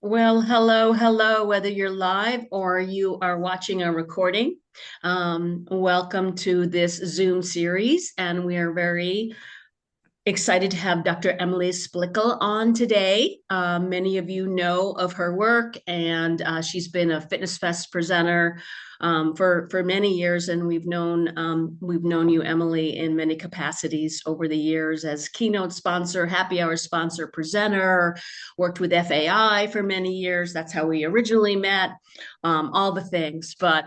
Well, hello, hello, whether you're live or you are watching a recording. Welcome to this Zoom series, and we are very excited to have Dr. Emily Splickle on today. Many of you know of her work, and she's been a Fitness Fest presenter for many years, and we've known you, Emily, in many capacities over the years as keynote sponsor, happy hour sponsor, presenter. Worked with FAI for many years. That's how we originally met. All the things, but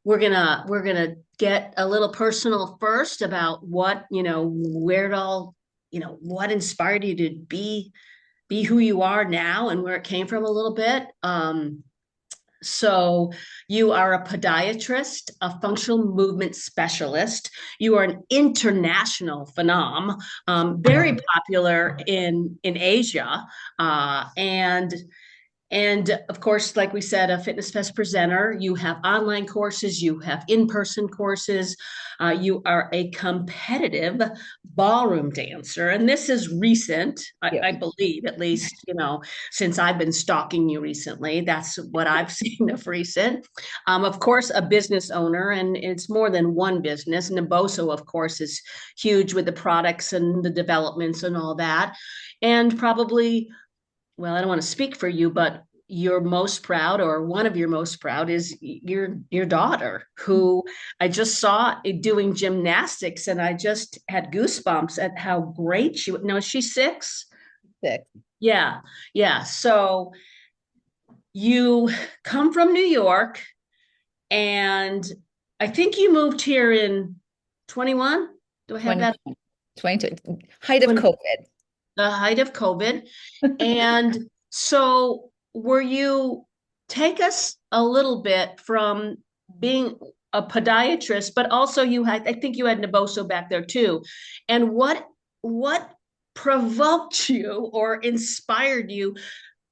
we're gonna get a little personal first about where it all, what inspired you to be who you are now and where it came from a little bit. So you are a podiatrist, a functional movement specialist. You are an international phenom, very popular in Asia, and of course, like we said, a Fitness Fest presenter. You have online courses, you have in-person courses. You are a competitive ballroom dancer. And this is recent, Yeah. I believe, at least, since I've been stalking you recently. That's what I've seen of recent. Of course, a business owner, and it's more than one business. Naboso, of course, is huge with the products and the developments and all that. And probably, well, I don't want to speak for you, but you're most proud, or one of your most proud, is your daughter, who I just saw doing gymnastics, and I just had goosebumps at how great she. No, she's 6. Six. Yeah, yeah. So you come from New York, and I think you moved here in 21. Do I have 20, that? 2020, height of COVID. The height of COVID. And so, were you take us a little bit from being a podiatrist, but also you had, I think you had Naboso back there too. And what provoked you or inspired you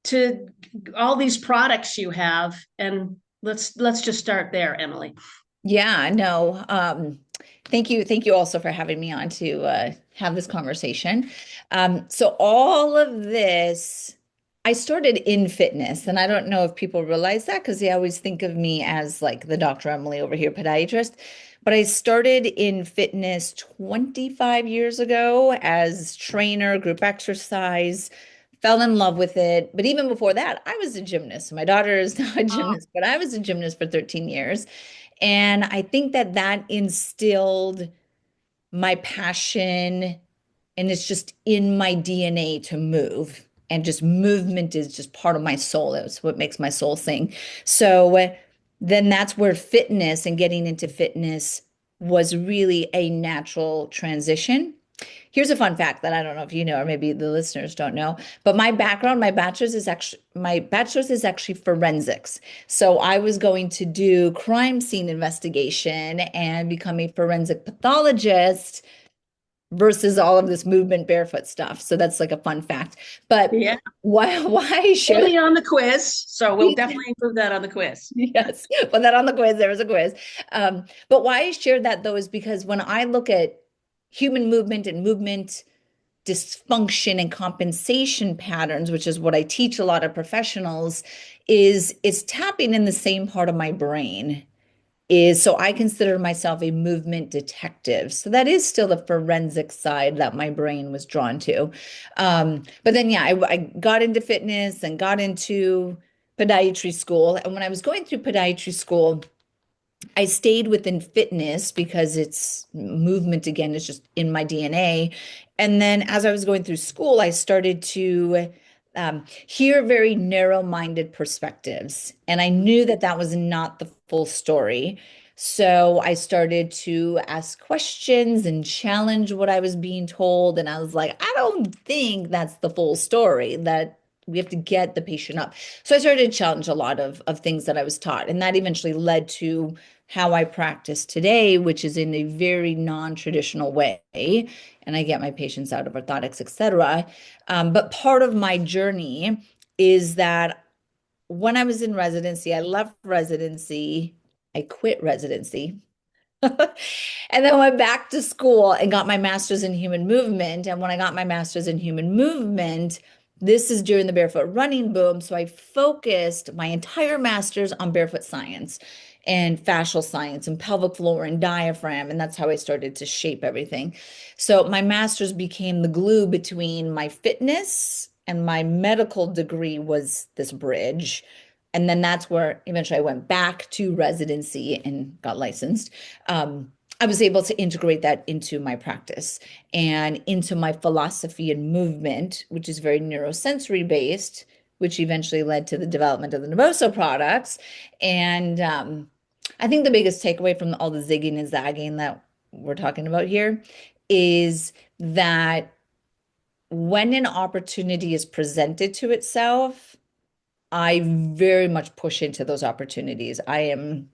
to all these products you have? And let's just start there, Emily. Yeah, no. Thank you. Thank you also for having me on to have this conversation. So all of this, I started in fitness, and I don't know if people realize that because they always think of me as like the Dr. Emily over here, podiatrist. But I started in fitness 25 years ago as trainer, group exercise, fell in love with it. But even before that, I was a gymnast. My daughter is now a gymnast, but I was a gymnast for 13 years. And I think that that instilled my passion, and it's just in my DNA to move. And just movement is just part of my soul. It's what makes my soul sing. So then that's where fitness and getting into fitness was really a natural transition. Here's a fun fact that I don't know if you know, or maybe the listeners don't know, but my bachelor's is actually forensics. So I was going to do crime scene investigation and become a forensic pathologist versus all of this movement barefoot stuff. So that's like a fun fact. But Yeah. why I share Only on the quiz. So we'll that. definitely include that on the quiz. Yes, put that on the quiz. There was a quiz. But why I shared that though is because when I look at human movement and movement dysfunction and compensation patterns, which is what I teach a lot of professionals, is tapping in the same part of my brain. Is so I consider myself a movement detective. So that is still the forensic side that my brain was drawn to. But then, yeah, I got into fitness and got into podiatry school. And when I was going through podiatry school, I stayed within fitness because it's movement again, is just in my DNA. And then as I was going through school, I started to hear very narrow-minded perspectives. And I knew that that was not the full story. So I started to ask questions and challenge what I was being told. And I was like, I don't think that's the full story, that we have to get the patient up. So I started to challenge a lot of things that I was taught. And that eventually led to how I practice today, which is in a very non-traditional way. And I get my patients out of orthotics, et cetera. But part of my journey is that when I was in residency, I left residency, I quit residency, and then went back to school and got my master's in human movement. And when I got my master's in human movement, this is during the barefoot running boom. So I focused my entire master's on barefoot science and fascial science and pelvic floor and diaphragm. And that's how I started to shape everything. So my master's became the glue between my fitness and my medical degree was this bridge. And then that's where eventually I went back to residency and got licensed. I was able to integrate that into my practice and into my philosophy and movement, which is very neurosensory based, which eventually led to the development of the Naboso products. And I think the biggest takeaway from all the zigging and zagging that we're talking about here is that when an opportunity is presented to itself, I very much push into those opportunities. I'm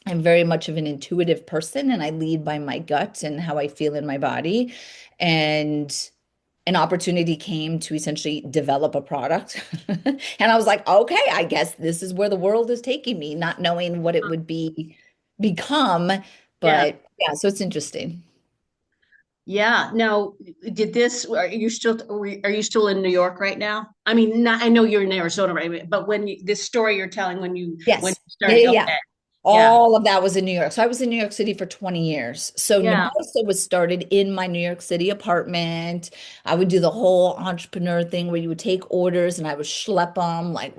very much of an intuitive person and I lead by my gut and how I feel in my body. And an opportunity came to essentially develop a product. And I was like, okay, I guess this is where the world is taking me, not knowing what it would become. Yeah. But yeah, so it's interesting. Yeah. Now, are you still in New York right now? I mean, not, I know you're in Arizona, right? But this story you're telling when Yes. you Yeah, started, yeah, yeah. okay. Yeah. All of that was in New York. So I was in New York City for 20 years. So Yeah. Naboso was started in my New York City apartment. I would do the whole entrepreneur thing where you would take orders and I would schlep them like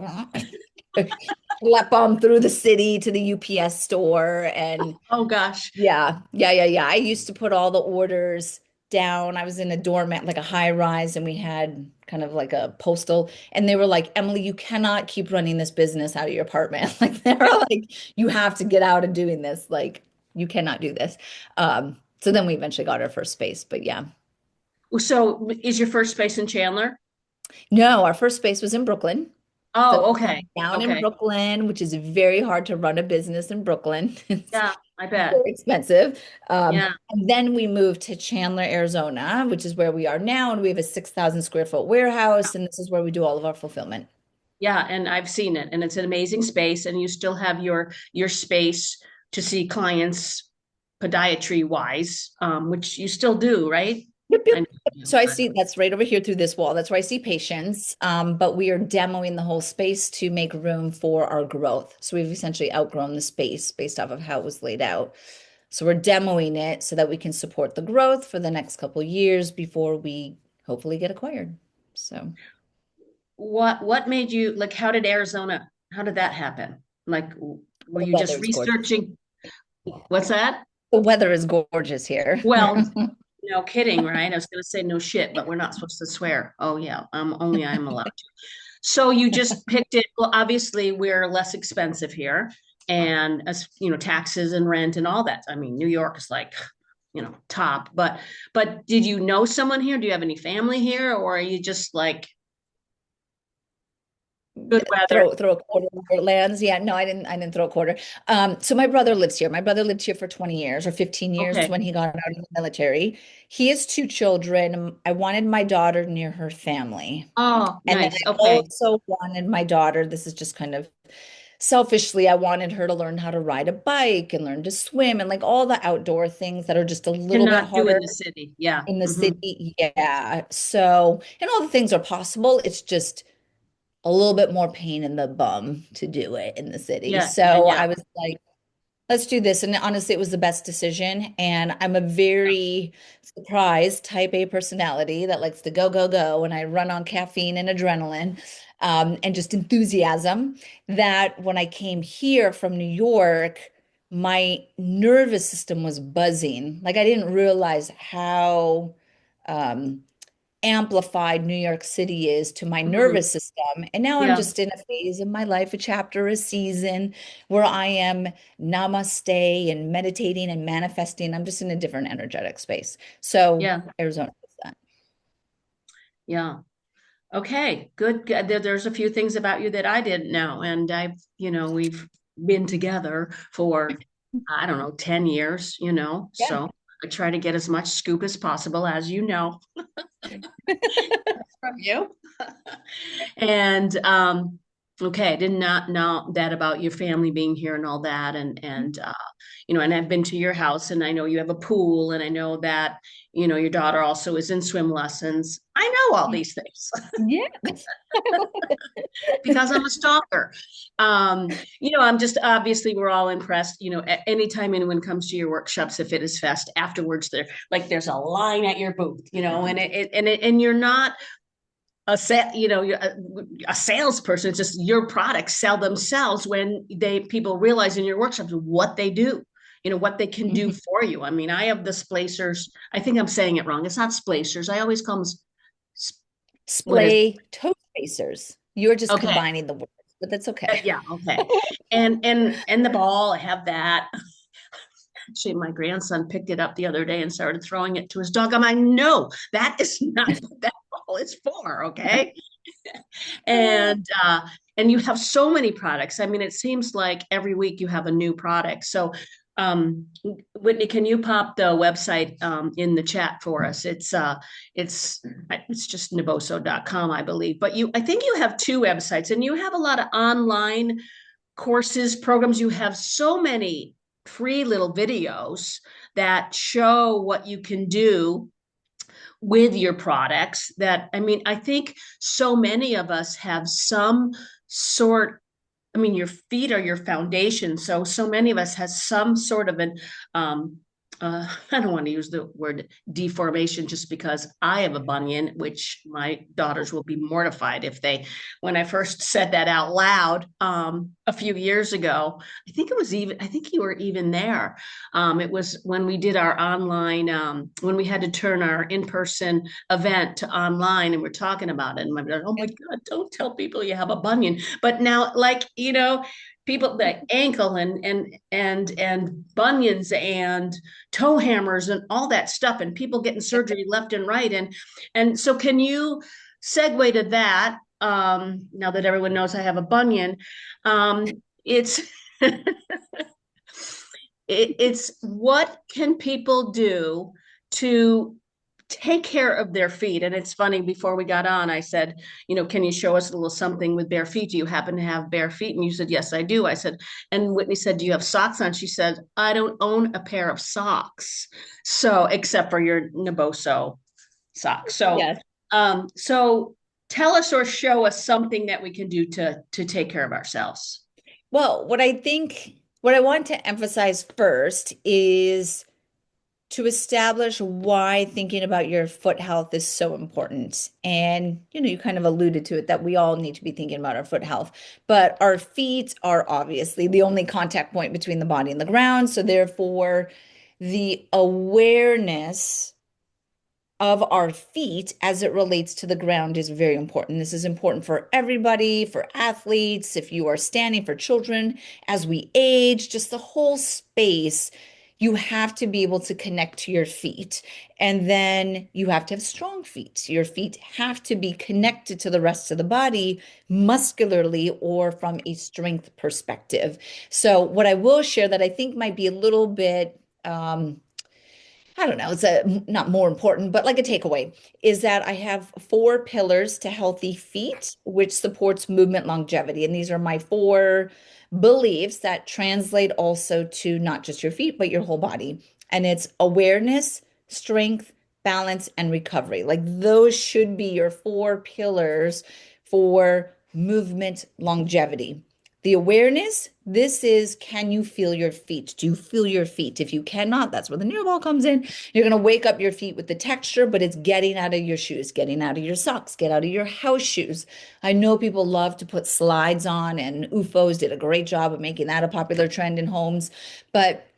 schlep them through the city to the UPS store. And Oh gosh. yeah, yeah, yeah, yeah. I used to put all the orders down. I was in a doormat, like a high rise, and we had kind of like a postal. And they were like, Emily, you cannot keep running this business out of your apartment. Like they were like, you have to get out of doing this. Like you cannot do this. So then we eventually got our first space. But yeah. So is your first space in Chandler? No, our first space was in Brooklyn. So Oh, okay. down in Okay. Brooklyn, which is very hard to run a business in Brooklyn. It's Yeah, I bet. very expensive. Yeah. And then we moved to Chandler, Arizona, which is where we are now. And we have a 6,000 square foot warehouse. And this is where we do all of our fulfillment. Yeah, and I've seen it, and it's an amazing space, and you still have your space to see clients podiatry wise, which you still do, right? Yep, I yep. know you So do, I but see that's right over here through this wall. That's where I see patients. But we are demoing the whole space to make room for our growth. So we've essentially outgrown the space based off of how it was laid out. So we're demoing it so that we can support the growth for the next couple of years before we hopefully get acquired. So what made you like? How did that happen? Like, were the you weather just is gorgeous. researching? What's that? The weather is gorgeous here. Well, no kidding, right? I was going to say no shit, but we're not supposed to swear. Oh yeah, only I'm allowed. So you just picked it. Well, obviously we're less expensive here, and as you know, taxes and rent and all that. I mean, New York is like, top. But did you know someone here? Do you have any family here, or are you just like good weather? Throw a quarter where it lands. Yeah, no, I didn't throw a quarter. So my brother lives here. My brother lived here for 20 years or 15 years Okay. when he got out of the military. He has two children. I wanted my daughter near her family. Oh, And then nice. I Okay. also wanted my daughter, this is just kind of selfishly, I wanted her to learn how to ride a bike and learn to swim and like all the outdoor things that are just a little bit Cannot do in harder the city. Yeah. in the Hmm. city. Yeah. So, and all the things are possible. It's just a little bit more pain in the bum to do it in the city. Yeah. Yeah. So Yeah. I was like, let's do this. And honestly, it was the best decision. And I'm a very surprised type A personality that likes to go, go, go. And I run on caffeine and adrenaline and just enthusiasm. That when I came here from New York, my nervous system was buzzing. Like I didn't realize how um, amplified New York City is to my Hmm. nervous system. And now I'm Yeah. just in a phase of my life, a chapter, a season where I am namaste and meditating and manifesting. I'm just in a different energetic space. So Yeah. Arizona is that. Yeah. Okay, good. There's a few things about you that I didn't know, and we've been together for, I don't know, 10 years, Yeah. so I try to get as much scoop as possible, as you know, from you. And Okay, I did not know that about your family being here and all that, and I've been to your house, and I know you have a pool, and I know that your daughter also is in swim lessons. I know all these things Yeah. because I'm a stalker. I'm just obviously we're all impressed. Anytime anyone comes to your workshops, if it is fest afterwards, there's a line at your booth, and you're not a salesperson. It's just your products sell themselves when people realize in your workshops what they do, what they can do Mhm. for you. I mean, I have the splacers. I think I'm saying it wrong. It's not splacers. I always call them. What is Splay toe spacers. You're just okay? combining the words, but that's okay. Yeah, okay. And the ball, I have that. Actually, my grandson picked it up the other day and started throwing it to his dog. I'm like, no, that is not what that ball is for. Okay. And you have so many products. I mean, it seems like every week you have a new product. So Whitney, can you pop the website in the chat for us? It's just naboso.com, I believe. But I think you have two websites, and you have a lot of online courses, programs. You have so many free little videos that show what you can do with your products. That, I mean, I think so many of us have some sort. I mean, your feet are your foundation. So many of us has some sort of an I don't want to use the word deformation just because I have a bunion, which my daughters will be mortified if when I first said that out loud a few years ago. I think you were even there. It was when we did our online, when we had to turn our in-person event to online, and we're talking about it. And my daughter, oh my God, don't tell people you have a bunion. But now, people, the ankle and bunions and toe hammers and all that stuff, and people getting surgery left and right. And so can you segue to that, now that everyone knows I have a bunion? It's it's what can people do to take care of their feet? And it's funny, before we got on, I said, can you show us a little something with bare feet? Do you happen to have bare feet? And you said, yes, I do. I said, and Whitney said, do you have socks on? She said, I don't own a pair of socks. So, except for your Naboso socks. Yes. So tell us or show us something that we can do to take care of ourselves. Well, what I want to emphasize first is to establish why thinking about your foot health is so important. And, you kind of alluded to it that we all need to be thinking about our foot health, but our feet are obviously the only contact point between the body and the ground. So therefore, the awareness of our feet as it relates to the ground is very important. This is important for everybody, for athletes, if you are standing, for children, as we age, just the whole space. You have to be able to connect to your feet. And then you have to have strong feet. Your feet have to be connected to the rest of the body muscularly or from a strength perspective. So, what I will share that I think might be a little bit, I don't know, it's not more important, but like a takeaway is that I have 4 pillars to healthy feet, which supports movement longevity. And these are my 4 beliefs that translate also to not just your feet, but your whole body. And it's awareness, strength, balance, and recovery. Like those should be your 4 pillars for movement longevity. The awareness, this is, can you feel your feet? Do you feel your feet? If you cannot, that's where the near ball comes in. You're going to wake up your feet with the texture, but it's getting out of your shoes, getting out of your socks, get out of your house shoes. I know people love to put slides on, and UFOs did a great job of making that a popular trend in homes, but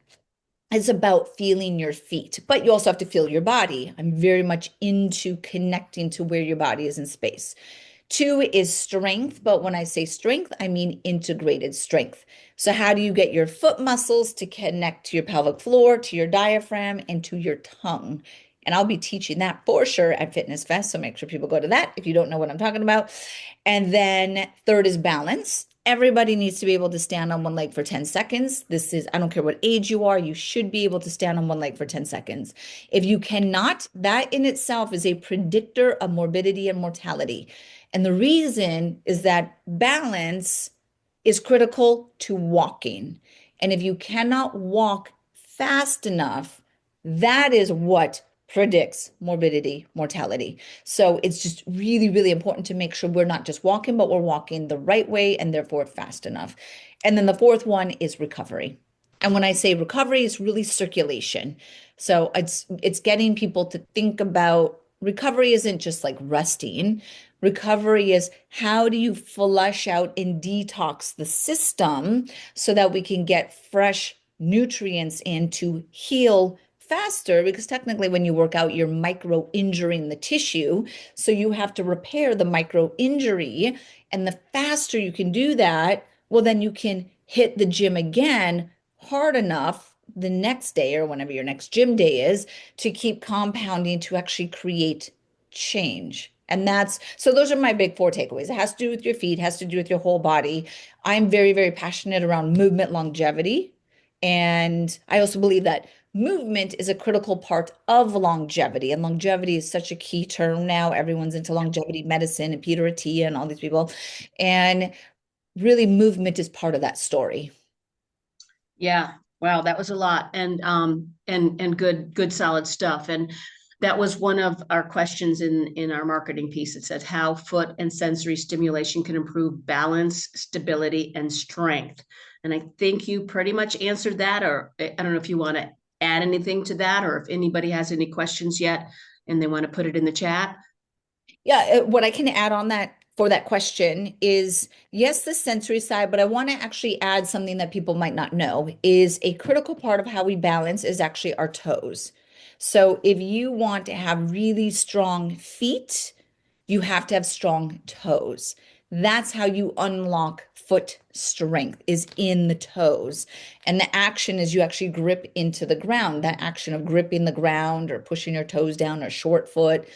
it's about feeling your feet, but you also have to feel your body. I'm very much into connecting to where your body is in space. 2 is strength, but when I say strength, I mean integrated strength. So, how do you get your foot muscles to connect to your pelvic floor, to your diaphragm, and to your tongue? And I'll be teaching that for sure at Fitness Fest. So, make sure people go to that if you don't know what I'm talking about. And then, 3rd is balance. Everybody needs to be able to stand on one leg for 10 seconds. I don't care what age you are, you should be able to stand on one leg for 10 seconds. If you cannot, that in itself is a predictor of morbidity and mortality. And the reason is that balance is critical to walking. And if you cannot walk fast enough, that is what predicts morbidity, mortality. So it's just really, really important to make sure we're not just walking, but we're walking the right way and therefore fast enough. And then the fourth one is recovery. And when I say recovery, it's really circulation. So it's getting people to think about recovery isn't just like resting. Recovery is how do you flush out and detox the system so that we can get fresh nutrients in to heal faster? Because technically, when you work out, you're micro injuring the tissue. So you have to repair the micro injury. And the faster you can do that, well, then you can hit the gym again hard enough the next day or whenever your next gym day is to keep compounding to actually create change. And that's so those are my big four takeaways. It has to do with your feet, has to do with your whole body. I'm very, very passionate around movement longevity. And I also believe that movement is a critical part of longevity. And longevity is such a key term now. Everyone's into longevity medicine and Peter Attia and all these people. And really, movement is part of that story. Yeah. Wow, that was a lot, and good solid stuff. And that was one of our questions in our marketing piece. It said how foot and sensory stimulation can improve balance, stability, and strength. And I think you pretty much answered that, or I don't know if you want to add anything to that, or if anybody has any questions yet and they want to put it in the chat. Yeah, what I can add on that for that question is yes, the sensory side, but I want to actually add something that people might not know is a critical part of how we balance is actually our toes. So if you want to have really strong feet, you have to have strong toes. That's how you unlock foot strength is in the toes. And the action is you actually grip into the ground. That action of gripping the ground or pushing your toes down or short foot,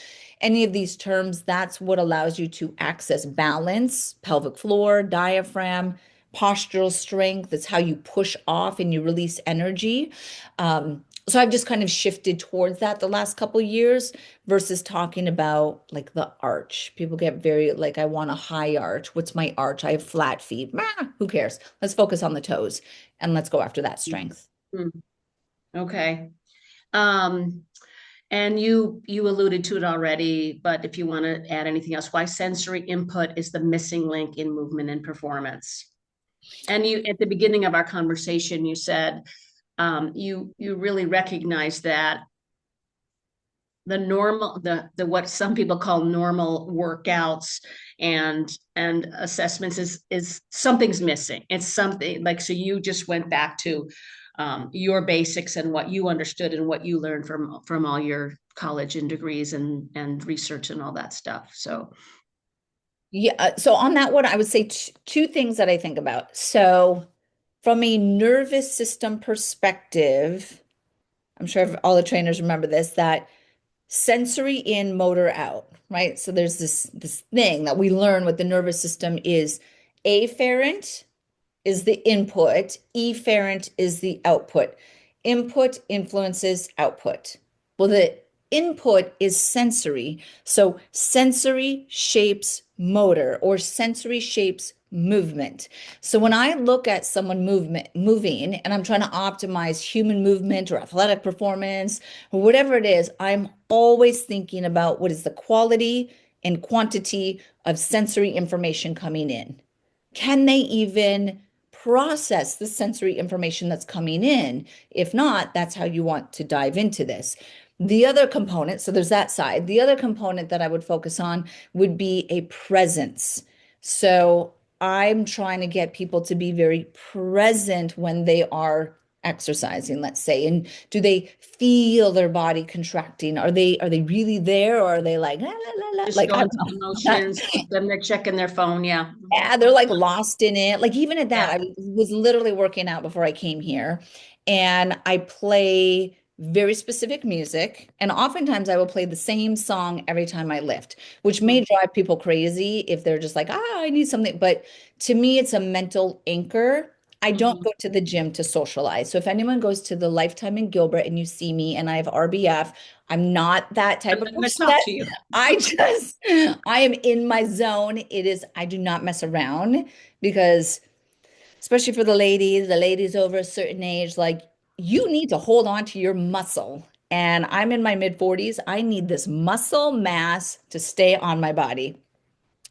any of these terms, that's what allows you to access balance, pelvic floor, diaphragm, postural strength. That's how you push off and you release energy. So I've just kind of shifted towards that the last couple of years versus talking about like the arch. People get very like, I want a high arch. What's my arch? I have flat feet. Who cares? Let's focus on the toes and let's go after that strength. Hmm. Okay. Um, and you alluded to it already, but if you want to add anything else, why sensory input is the missing link in movement and performance? And you at the beginning of our conversation, you said you really recognize that the normal the what some people call normal workouts and assessments is something's missing. It's something like so you just went back to your basics and what you understood and what you learned from all your college and degrees and research and all that stuff. So Yeah. So on that one, I would say two things that I think about. So from a nervous system perspective, I'm sure all the trainers remember this, that sensory in, motor out, right? So there's this thing that we learn with the nervous system is afferent is the input, efferent is the output. Input influences output. Well, the input is sensory. So sensory shapes motor or sensory shapes movement. So when I look at someone moving and I'm trying to optimize human movement or athletic performance or whatever it is, I'm always thinking about what is the quality and quantity of sensory information coming in. Can they even process the sensory information that's coming in? If not, that's how you want to dive into this. The other component, so there's that side. The other component that I would focus on would be a presence. So I'm trying to get people to be very present when they are exercising, let's say. And do they feel their body contracting? Are they really there or are they like la, la, la, la? just Like I going don't through the know. motions, then they're checking their phone. Yeah. Yeah, they're like lost in it. Like even at that, Yeah. I was literally working out before I came here, and I play very specific music, and oftentimes I will play the same song every time I lift, which may drive people crazy if they're just like, ah, I need something. But to me, it's a mental anchor I don't Mhm. go to the gym to socialize. So if anyone goes to the Lifetime in Gilbert and you see me and I have RBF, I'm not that I'm type of not going to person talk that to you. I am in my zone. I do not mess around because especially for the ladies over a certain age, like you need to hold on to your muscle. And I'm in my mid 40s. I need this muscle mass to stay on my body,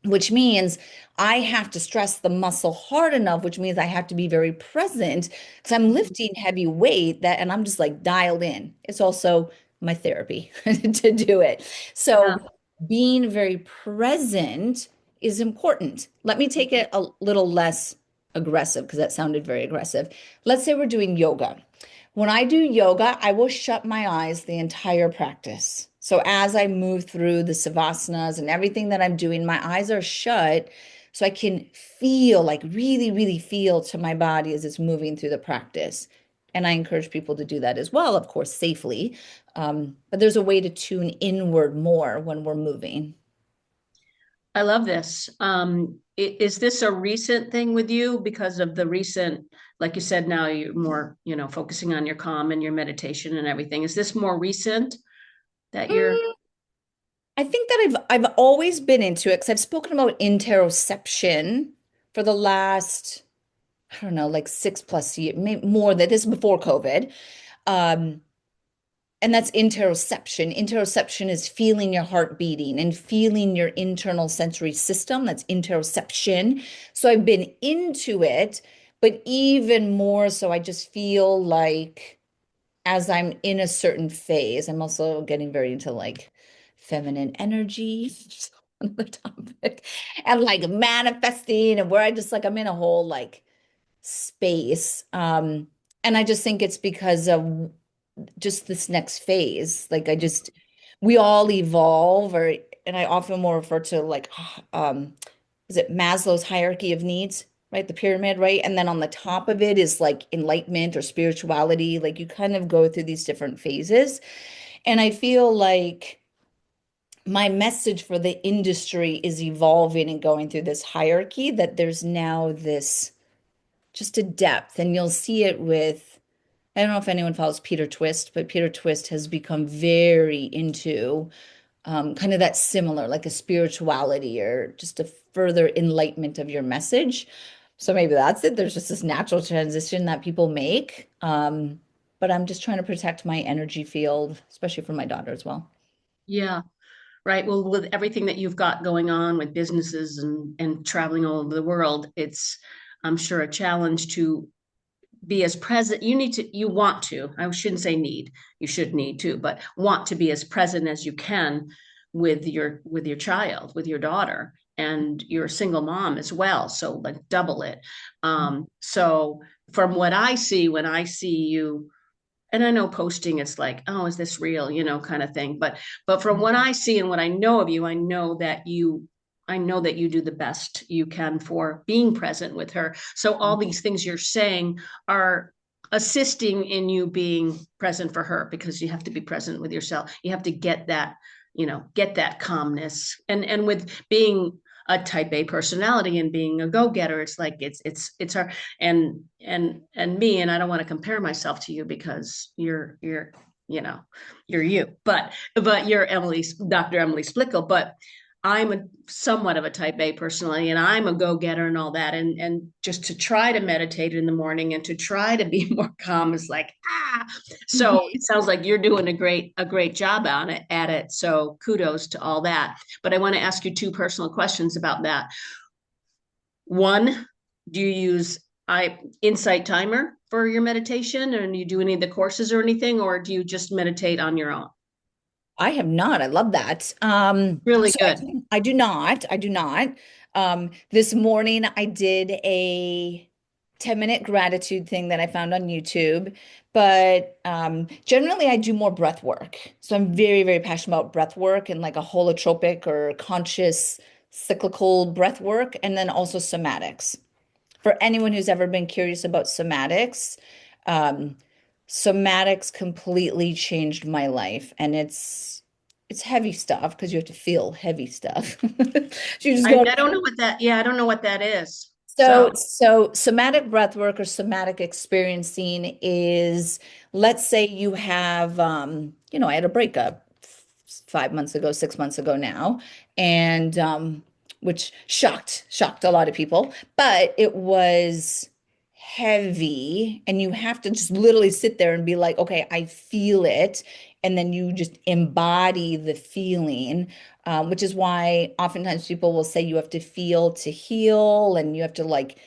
which means I have to stress the muscle hard enough, which means I have to be very present because I'm Mhm. lifting heavy weight that and I'm just like dialed in. It's also my therapy to do it. Yeah. So being very present is important. Let me take it a little less aggressive because that sounded very aggressive. Let's say we're doing yoga. When I do yoga, I will shut my eyes the entire practice. So as I move through the savasanas and everything that I'm doing, my eyes are shut so I can feel, like really, really feel to my body as it's moving through the practice. And I encourage people to do that as well, of course, safely. But there's a way to tune inward more when we're moving. I love this. Is this a recent thing with you because of the recent, like you said, now you're more, focusing on your calm and your meditation and everything. Is this more recent that you're, Mm, I think that I've always been into it because I've spoken about interoception for the last, I don't know, like 6+ years, maybe more than this is before COVID. Um, and that's interoception. Interoception is feeling your heart beating and feeling your internal sensory system. That's interoception. So I've been into it, but even more so, I just feel like as I'm in a certain phase, I'm also getting very into like feminine energy on the topic and like manifesting and where I just like I'm in a whole like space. And I just think it's because of just this next phase. Like I just we all evolve or and I often will refer to like is it Maslow's hierarchy of needs, right? The pyramid, right? And then on the top of it is like enlightenment or spirituality. Like you kind of go through these different phases. And I feel like my message for the industry is evolving and going through this hierarchy that there's now this just a depth. And you'll see it with, I don't know if anyone follows Peter Twist, but Peter Twist has become very into kind of that similar, like a spirituality or just a further enlightenment of your message. So maybe that's it. There's just this natural transition that people make. But I'm just trying to protect my energy field, especially for my daughter as well. yeah, right. Well, with everything that you've got going on with businesses and traveling all over the world, it's, I'm sure, a challenge to be as present. You want to, I shouldn't say need, you should need to, but want to be as present as you can with your child, with your daughter, and you're a single mom as well, so like double it. So from what I see when I see you, and I know posting, it's like, oh, is this real, kind of thing. But from what I see and what I know of you, I know that you do the best you can for being present with her. So all these things you're saying are assisting in you being present for her, because you have to be present with yourself. You have to get that calmness. And with being a type A personality and being a go-getter, it's like it's our, and me, and I don't want to compare myself to you because you know you're you, but you're Dr. Emily Splickle. But I'm somewhat of a type A personality, and I'm a go-getter and all that. And just to try to meditate in the morning and to try to be more calm is like, ah. So it sounds like you're doing a great job on it at it. So kudos to all that. But I want to ask you two personal questions about that. One, do you use Insight Timer for your meditation, and you do any of the courses or anything, or do you just meditate on your own? I have not. I love that. Really So good. I do not. I do not. This morning I did a 10-minute gratitude thing that I found on YouTube, but generally I do more breath work. So I'm very, very passionate about breath work and like a holotropic or conscious cyclical breath work, and then also somatics. For anyone who's ever been curious about somatics, um, somatics completely changed my life, and it's heavy stuff because you have to feel heavy stuff. So you just I, go. I don't know what that. Yeah, I don't know what that is. So, So so somatic breath work or somatic experiencing is, let's say you have, I had a breakup 5 months ago, 6 months ago now, and which shocked a lot of people, but it was heavy, and you have to just literally sit there and be like, okay, I feel it, and then you just embody the feeling, which is why oftentimes people will say you have to feel to heal, and you have to like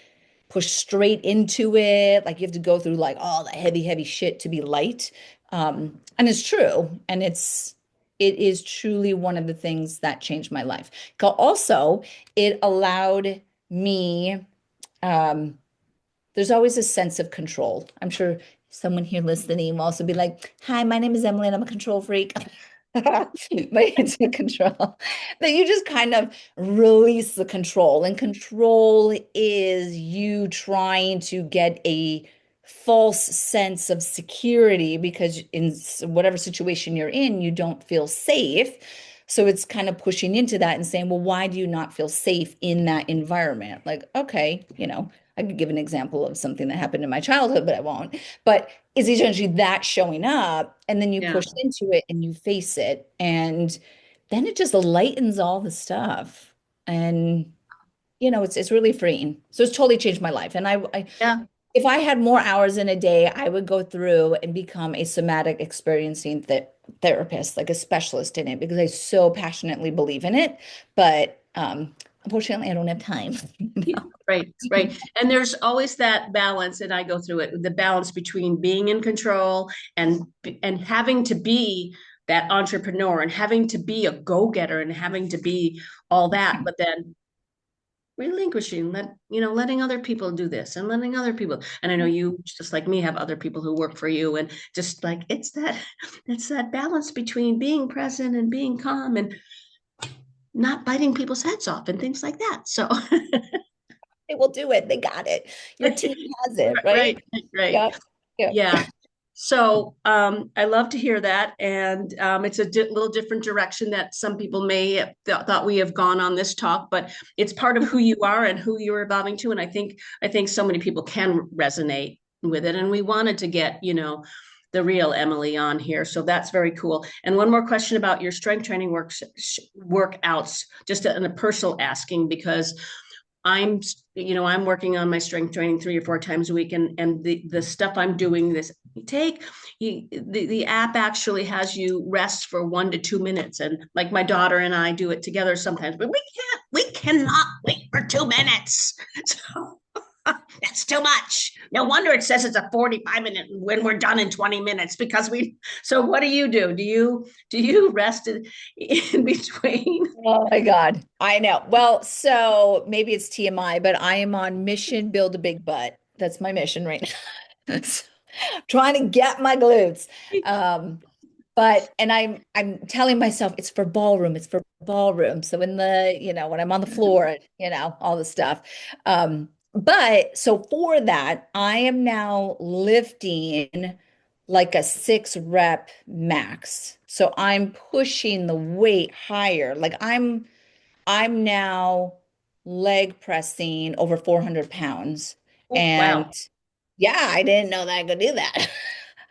push straight into it. Like you have to go through like all the heavy, heavy shit to be light. And it's true. And it is truly one of the things that changed my life. Also, it allowed me, um, there's always a sense of control. I'm sure someone here listening will also be like, hi, my name is Emily and I'm a control freak. But it's a control that you just kind of release the control. And control is you trying to get a false sense of security because in whatever situation you're in, you don't feel safe. So it's kind of pushing into that and saying, well, why do you not feel safe in that environment? Like, okay, I could give an example of something that happened in my childhood, but I won't. But it's essentially that showing up, and then you yeah, push into it and you face it, and then it just lightens all the stuff. And it's really freeing. So it's totally changed my life. And yeah. if I had more hours in a day, I would go through and become a somatic experiencing therapist, like a specialist in it, because I so passionately believe in it. But unfortunately, I don't have time. Yeah, right, right. And there's always that balance, and I go through it, the balance between being in control and having to be that entrepreneur and having to be a go-getter and having to be all that, but then relinquishing, letting other people do this and letting other people. And I know you, just like me, have other people who work for you, and just like it's that balance between being present and being calm and not biting people's heads off and things like that. So They will do it. They got it. Your team has it, right? right, right. Yeah. Yeah. Yeah. So I love to hear that. And it's a little different direction that some people may have thought we have gone on this talk, but it's part of who you are and who you're evolving to. And I think so many people can resonate with it. And we wanted to get, the real Emily on here. So that's very cool. And one more question about your strength training workouts, just a personal asking, because I'm working on my strength training 3 or 4 times a week, and the stuff I'm doing this the app actually has you rest for 1 to 2 minutes, and like my daughter and I do it together sometimes, but we cannot wait for 2 minutes. So that's too much. No wonder it says it's a 45 minute when we're done in 20 minutes because we. So what do you do? Do you rest in between? Oh my God. I know. Well, so maybe it's TMI, but I am on mission build a big butt. That's my mission right now. So, trying to get my glutes. Um, and I'm telling myself it's for ballroom, it's for ballroom. So when I'm on the floor, all the stuff. But so for that, I am now lifting like a 6 rep max. So I'm pushing the weight higher. Like I'm now leg pressing over 400 pounds. Oh, And wow. yeah, I didn't know that I could do that.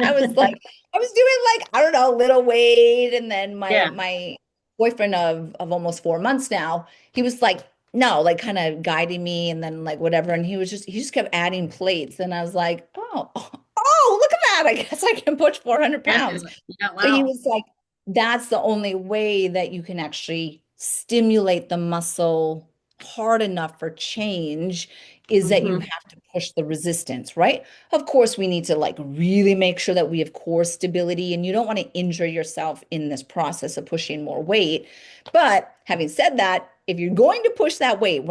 I was like, I was doing like, I don't know, little weight. And then my Yeah. my boyfriend of almost 4 months now, he was like, no, like kind of guiding me and then like whatever. And he just kept adding plates. And I was like, look at that. I guess I can push 400 Yeah. pounds. Yeah. But he Wow. was like, that's the only way that you can actually stimulate the muscle hard enough for change is that you Hmm. have to push the resistance, right? Of course, we need to like really make sure that we have core stability, and you don't want to injure yourself in this process of pushing more weight. But having said that, if you're going to push that weight,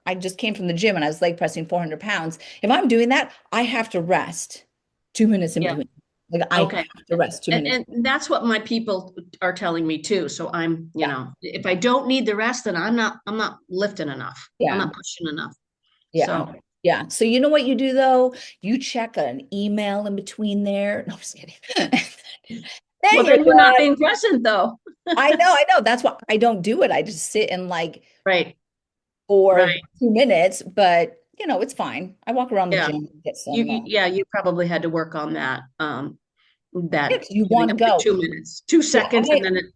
I just came from the gym and I was leg pressing 400 pounds. If I'm doing that, I have to rest 2 minutes in Yeah. between. Like I Okay. have to rest 2 minutes. And that's what my people are telling me too. So Yeah. if I don't need the rest, then I'm not lifting enough. I'm Yeah. not pushing enough. Yeah. So, Yeah. So you know what you do though? You check an email in between there. No, I'm just kidding. well, Then you're then you're not done. being present though. I know. That's why I don't do it. I just sit and like Right. for Right. 2 minutes. But it's fine. I walk around the Yeah. gym, get You, some, yeah, you probably had to work on that. yeah, That 'cause you giving want to up the go. 2 minutes, two Yeah, seconds, and then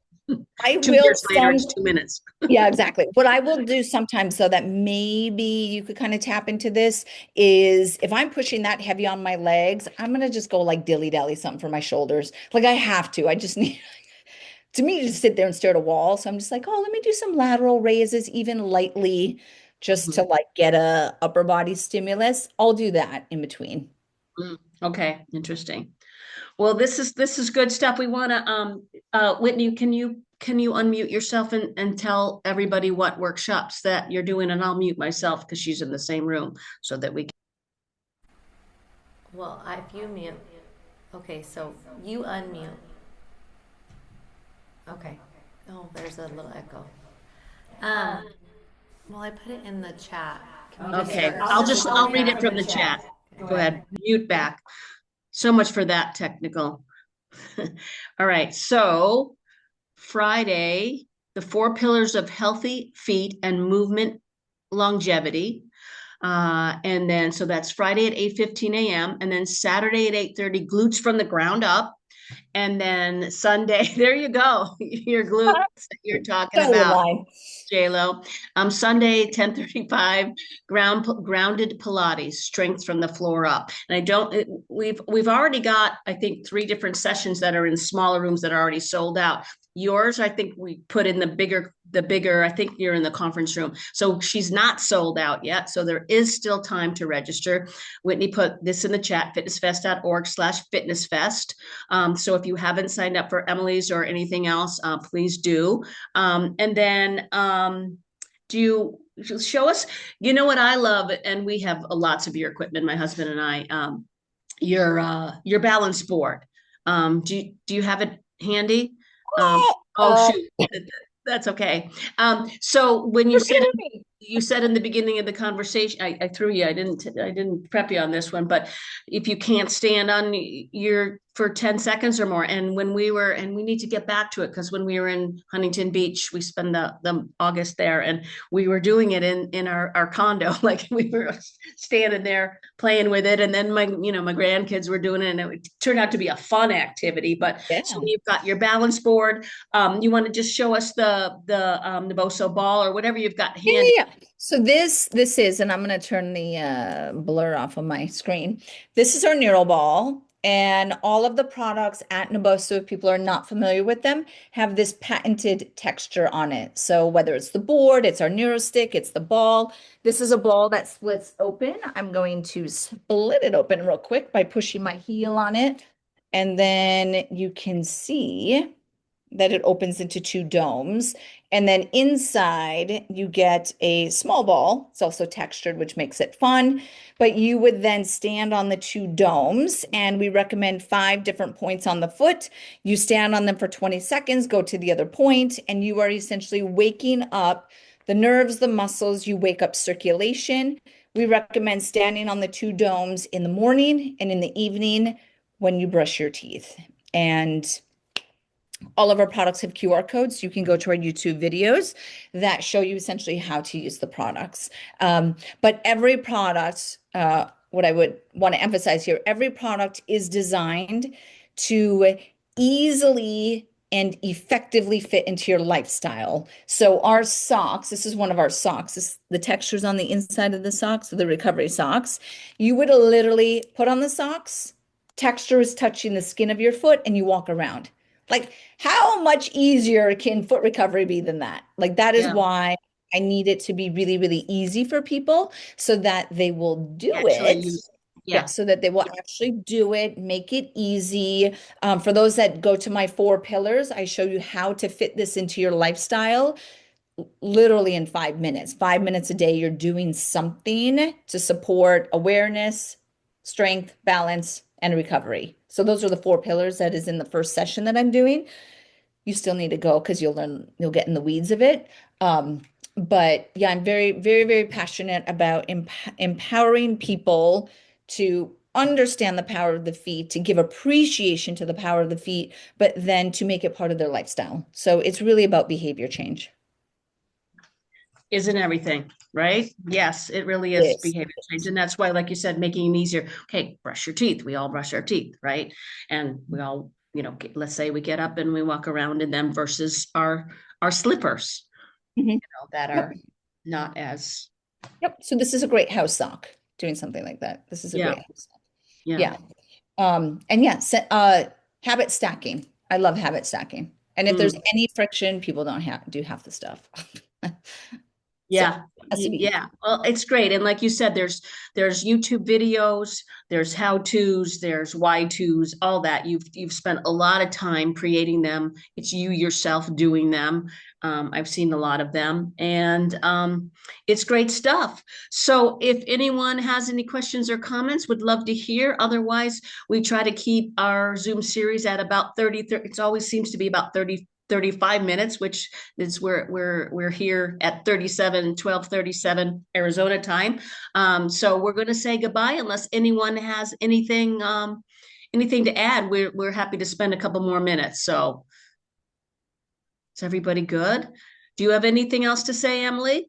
I 2 years will later, some. it's 2 minutes. Yeah, exactly. What I will do sometimes, so that maybe you could kind of tap into this, is if I'm pushing that heavy on my legs, I'm gonna just go like dilly-dally something for my shoulders. Like I have to. I just need to me to just sit there and stare at a wall. So I'm just like, oh, let me do some lateral raises, even lightly, just to Mhm. like get a upper body stimulus. I'll do that in between. Okay, interesting. Well, this is good stuff. We want to Whitney, can you unmute yourself and tell everybody what workshops that you're doing, and I'll mute myself because she's in the same room so that we can. Well, if you mute, okay, so you unmute. Okay. Oh, there's a little echo. Um, well, I put it in the chat. Can we just Okay, start? I'll read it from the chat. Go Go ahead. ahead, mute back. So much for that technical. All right, so Friday, the 4 pillars of healthy feet and movement longevity. And then, so that's Friday at 8:15 a.m. And then Saturday at 8:30, glutes from the ground up. And then Sunday, there you go, your glutes that you're talking Totally in about, line. JLo. Sunday, 10:35, grounded Pilates, strength from the floor up. And we've already got, I think, 3 different sessions that are in smaller rooms that are already sold out. Yours, I think we put in the bigger, I think you're in the conference room. So she's not sold out yet. So there is still time to register. Whitney put this in the chat, fitnessfest.org/fitnessfest. So if you haven't signed up for Emily's or anything else, please do. And then do you show us, you know what I love, and we have lots of your equipment, my husband and I, your balance board. Do you have it handy? Oh Uh, shoot. That's okay. So when you you're said kidding me. you said in the beginning of the conversation, I threw you. I didn't prep you on this one, but if you can't stand on your for 10 seconds or more, and we need to get back to it because when we were in Huntington Beach, we spent the August there, and we were doing it in our condo, like we were standing there playing with it, and then my grandkids were doing it, and it turned out to be a fun activity. But so Yeah. you've got your balance board. You want to just show us the Naboso ball or whatever you've got Yeah, handy. yeah, yeah. So this is, and I'm going to turn the blur off of my screen. This is our neural ball, and all of the products at Naboso, if people are not familiar with them, have this patented texture on it. So whether it's the board, it's our neural stick, it's the ball. This is a ball that splits open. I'm going to split it open real quick by pushing my heel on it, and then you can see that it opens into 2 domes. And then inside, you get a small ball. It's also textured, which makes it fun. But you would then stand on the 2 domes, and we recommend 5 different points on the foot. You stand on them for 20 seconds, go to the other point, and you are essentially waking up the nerves, the muscles, you wake up circulation. We recommend standing on the 2 domes in the morning and in the evening when you brush your teeth. And all of our products have QR codes. You can go to our YouTube videos that show you essentially how to use the products. But every product, what I would want to emphasize here, every product is designed to easily and effectively fit into your lifestyle. So our socks, this is one of our socks. The textures on the inside of the socks, the recovery socks. You would literally put on the socks, texture is touching the skin of your foot, and you walk around. Like, how much easier can foot recovery be than that? Like, that is Yeah, why I need it to be really, really easy for people so that they will do actually it. use. Yeah, Yeah, so that they will actually do it, make it easy. For those that go to my 4 pillars, I show you how to fit this into your lifestyle literally in 5 minutes. 5 minutes a day, you're doing something to support awareness, strength, balance, and recovery. So those are the 4 pillars that is in the first session that I'm doing. You still need to go because you'll get in the weeds of it. But yeah, I'm very, very, very passionate about empowering people to understand the power of the feet, to give appreciation to the power of the feet, but then to make it part of their lifestyle. So it's really about behavior change. Isn't everything, right? Yes, it really is Yes. behavior change. And that's why, like you said, making it easier. Okay, brush your teeth. We all brush our teeth, right? And we all, let's say we get up and we walk around in them versus our slippers, Mhm. that Yep. are not as, Yep. So this is a great house sock, doing something like that. This is a yeah, great house sock. yeah. Yeah. And yeah, habit stacking. I love habit stacking. And if there's Mm. any friction, people don't have do half the stuff. So it Yeah. has to be easy. Yeah. Well, it's great. And like you said, there's YouTube videos, there's how-tos, there's why-tos, all that. You've spent a lot of time creating them. It's you yourself doing them. I've seen a lot of them, and it's great stuff. So if anyone has any questions or comments, would love to hear. Otherwise, we try to keep our Zoom series at about 30. It always seems to be about 35 minutes, which is where we're here at 12:37 Arizona time. So we're going to say goodbye unless anyone has anything to add. We're happy to spend a couple more minutes. So is everybody good? Do you have anything else to say, Emily?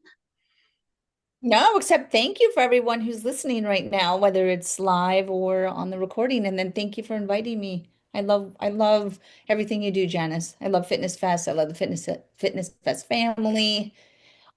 No, except thank you for everyone who's listening right now, whether it's live or on the recording. And then thank you for inviting me. I love everything you do, Janice. I love Fitness Fest. I love the Fitness Fest family.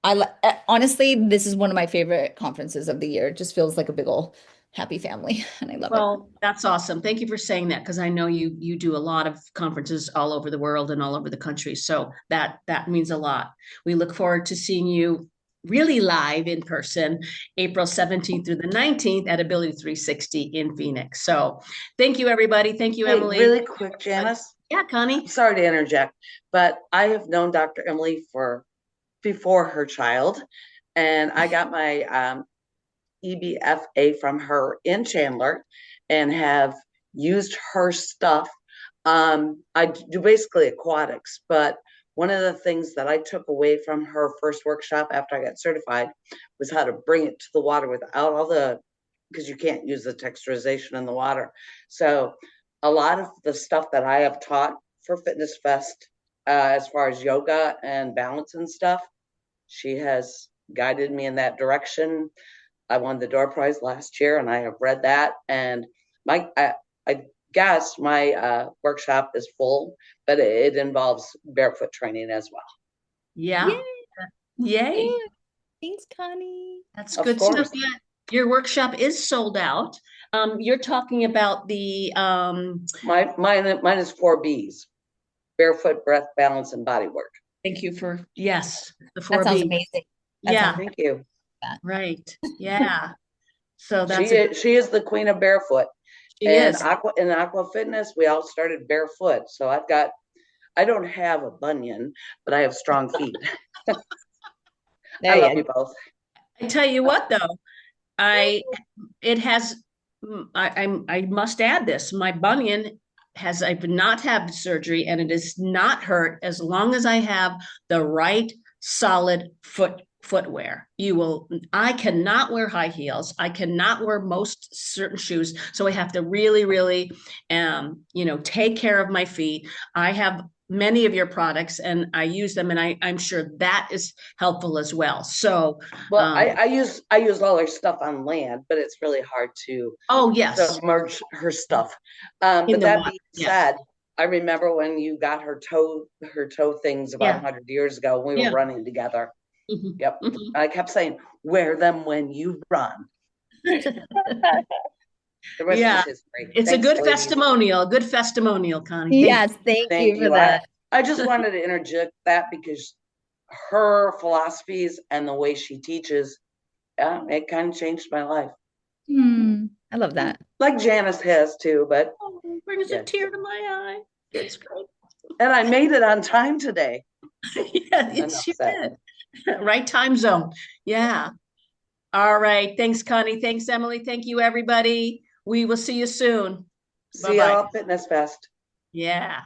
Honestly, this is one of my favorite conferences of the year. It just feels like a big old happy family, and I love it. Well, that's awesome. Thank you for saying that because I know you do a lot of conferences all over the world and all over the country. So that means a lot. We look forward to seeing you really live in person April 17th through the 19th at Ability 360 in Phoenix. So thank you, everybody. Thank you, Hey, Emily. really quick, Janice. Yeah, Connie. I'm sorry to interject, but I have known Dr. Emily for before her child, and I got my EBFA from her in Chandler and have used her stuff. I do basically aquatics, but one of the things that I took away from her first workshop after I got certified was how to bring it to the water without all the, because you can't use the texturization in the water. So a lot of the stuff that I have taught for Fitness Fest, as far as yoga and balance and stuff, she has guided me in that direction. I won the door prize last year, and I have read that. And I guess my workshop is full, but it involves barefoot training as well. Yeah. Yay, Yay. good. Thanks, Connie. That's Of good stuff. course, Yeah. Your workshop is sold out. You're talking about the mine is 4 B's: barefoot, breath, balance, and body work. thank you for, yes, the That four sounds B. amazing. That Yeah, sounds Thank you. that. right. Yeah. So She that's a is, she is the queen of barefoot. she And is. aqua fitness, we all started barefoot. So I don't have a bunion, but I have strong feet. I There love you you both. I tell you what though, I it has I must add this. My bunion has I've not had surgery and it is not hurt as long as I have the right solid footwear. I cannot wear high heels. I cannot wear most certain shoes. So I have to really, really take care of my feet. I have many of your products and I use them and I'm sure that is helpful as well. So Well, I use all her stuff on land, but it's really hard to oh yes, submerge her stuff. in But the that water. being Yes. said, I remember when you got her toe things about Yeah. 100 years ago when we were Yeah. running together. Mhm. Yep. Mhm. I kept saying, wear them when you run. The rest Yeah. is history. It's a Thanks, good ladies. testimonial, Connie. Thank Yes, thank Thank you for you. I, that. I just wanted to interject that because her philosophies and the way she teaches, it kind of changed my life. I love that. Like Janice has too, but Oh, brings a yeah. tear to my eye. It's great. And I made it on time today. Yeah, Enough you said. did. Right time zone. Yeah. All right. Thanks, Connie. Thanks, Emily. Thank you, everybody. We will see you soon. See Bye-bye. y'all at Fitness Fest. Yeah.